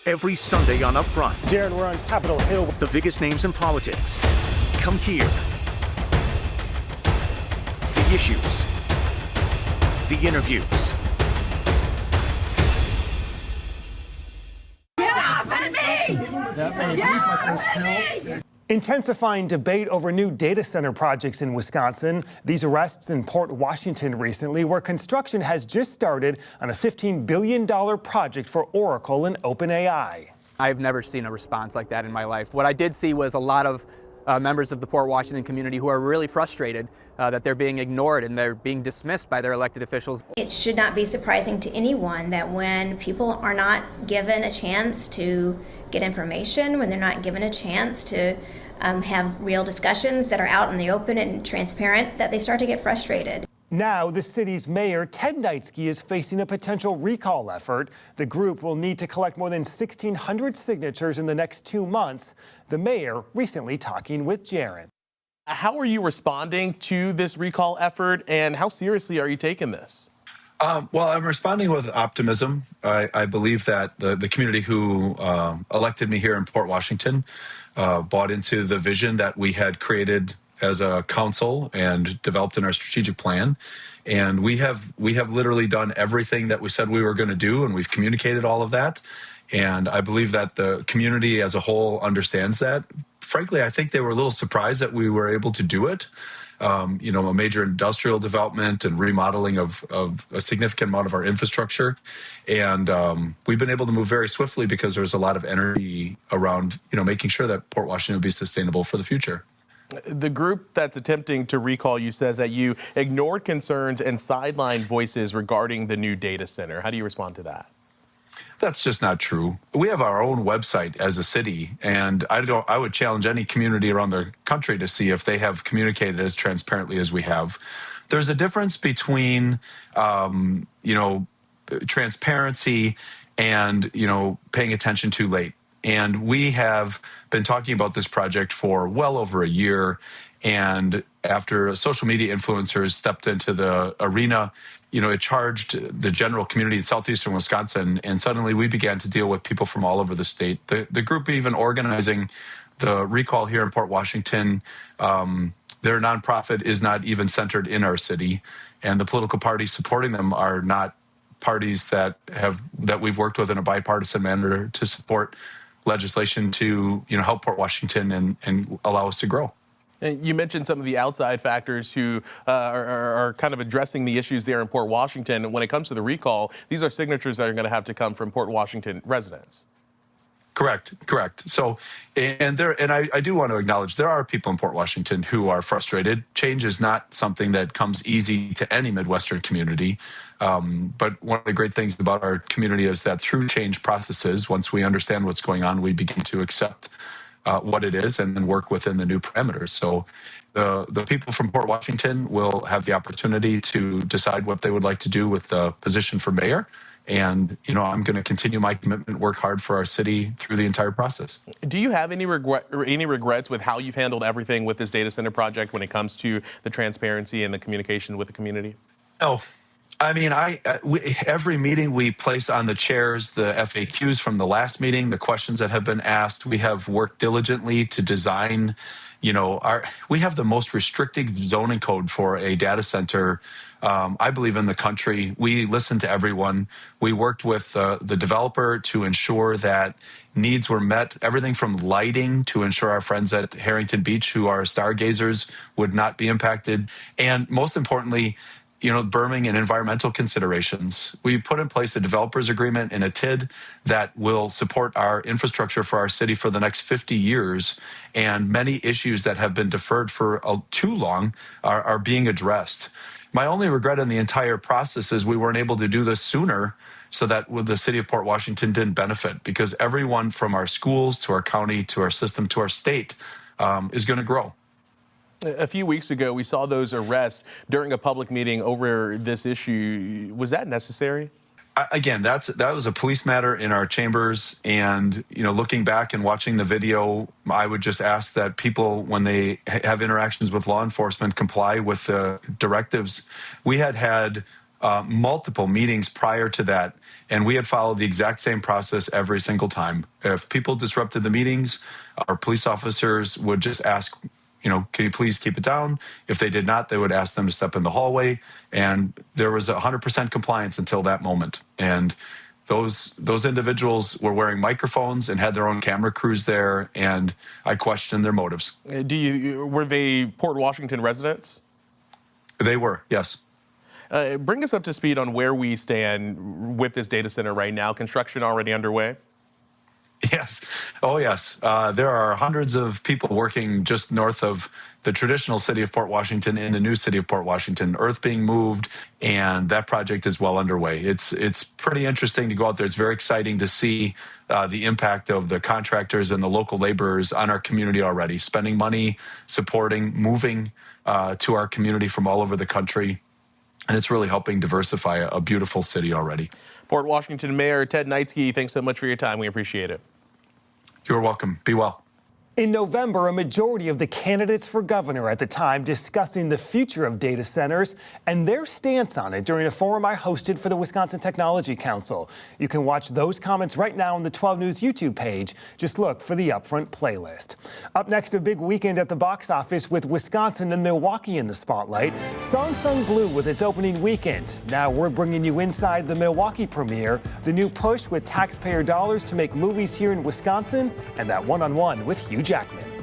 Every Sunday on Upfront. Jaron, we're on Capitol Hill. The biggest names in politics. Come here. The issues. The interviews. Intensifying debate over new data center projects in Wisconsin. These arrests in Port Washington recently, where construction has just started on a $15 billion project for Oracle and OpenAI. I've never seen a response like that in my life. What I did see was a lot of members of the Port Washington community who are really frustrated that they're being ignored and they're being dismissed by their elected officials. It should not be surprising to anyone that when people are not given a chance to get information, when they're not given a chance to have real discussions that are out in the open and transparent, that they start to get frustrated. Now, the city's mayor, Ted Knightsky, is facing a potential recall effort. The group will need to collect more than 1,600 signatures in the next 2 months. The mayor recently talking with Jaron. How are you responding to this recall effort, and how seriously are you taking this? Well, I'm responding with optimism. I believe that the community who elected me here in Port Washington bought into the vision that we had created as a council and developed in our strategic plan. And we have literally done everything that we said we were going to do, and we've communicated all of that. And I believe that the community as a whole understands that. Frankly, I think they were a little surprised that we were able to do it. A major industrial development and remodeling of a significant amount of our infrastructure. And we've been able to move very swiftly because there's a lot of energy around, making sure that Port Washington will be sustainable for the future. The group that's attempting to recall you says that you ignored concerns and sidelined voices regarding the new data center. How do you respond to that? That's just not true. We have our own website as a city, and I would challenge any community around the country to see if they have communicated as transparently as we have. There's a difference between, transparency and, paying attention too late. And we have been talking about this project for well over a year. And after social media influencers stepped into the arena, it charged the general community in southeastern Wisconsin. And suddenly we began to deal with people from all over the state. The group even organizing the recall here in Port Washington, their nonprofit is not even centered in our city. And the political parties supporting them are not parties that we've worked with in a bipartisan manner to support legislation to help Port Washington and allow us to grow. And you mentioned some of the outside factors who are kind of addressing the issues there in Port Washington. When it comes to the recall, these are signatures that are going to have to come from Port Washington residents. Correct. So, and I do want to acknowledge there are people in Port Washington who are frustrated. Change is not something that comes easy to any Midwestern community. But one of the great things about our community is that through change processes, once we understand what's going on, we begin to accept what it is and then work within the new parameters. So the people from Port Washington will have the opportunity to decide what they would like to do with the position for mayor. And, I'm going to continue my commitment, work hard for our city through the entire process. Do you have any regrets with how you've handled everything with this data center project when it comes to the transparency and the communication with the community? Oh, I mean, every meeting we place on the chairs, the FAQs from the last meeting, the questions that have been asked, we have worked diligently to design, we have the most restrictive zoning code for a data center, I believe, in the country. We listened to everyone. We worked with the developer to ensure that needs were met, everything from lighting to ensure our friends at Harrington Beach, who are stargazers, would not be impacted. And most importantly, berming and environmental considerations. We put in place a developers agreement and a TID that will support our infrastructure for our city for the next 50 years. And many issues that have been deferred for too long are being addressed. My only regret in the entire process is we weren't able to do this sooner so that the city of Port Washington didn't benefit, because everyone from our schools to our county to our system to our state is going to grow. A few weeks ago, we saw those arrests during a public meeting over this issue. Was that necessary? Again, that was a police matter in our chambers. And, looking back and watching the video, I would just ask that people, when they have interactions with law enforcement, comply with the directives. We had multiple meetings prior to that, and we had followed the exact same process every single time. If people disrupted the meetings, our police officers would just ask, can you please keep it down? If they did not, they would ask them to step in the hallway, and there was 100% compliance until that moment. And those individuals were wearing microphones and had their own camera crews there, and I questioned their motives. Were they Port Washington residents? They were, yes. Bring us up to speed on where we stand with this data center right now. Construction already underway? Yes. Oh, yes. There are hundreds of people working just north of the traditional city of Port Washington in the new city of Port Washington, earth being moved, and that project is well underway. It's pretty interesting to go out there. It's very exciting to see the impact of the contractors and the local laborers on our community already, spending money, supporting, moving to our community from all over the country. And it's really helping diversify a beautiful city already. Port Washington Mayor Ted Neitzke, thanks so much for your time. We appreciate it. You're welcome. Be well. In November, a majority of the candidates for governor at the time discussing the future of data centers and their stance on it during a forum I hosted for the Wisconsin Technology Council. You can watch those comments right now on the 12 News YouTube page. Just look for the Upfront playlist. Up next, a big weekend at the box office with Wisconsin and Milwaukee in the spotlight. Song Sung Blue with its opening weekend. Now we're bringing you inside the Milwaukee premiere, the new push with taxpayer dollars to make movies here in Wisconsin, and that one-on-one with Hugh Jackman.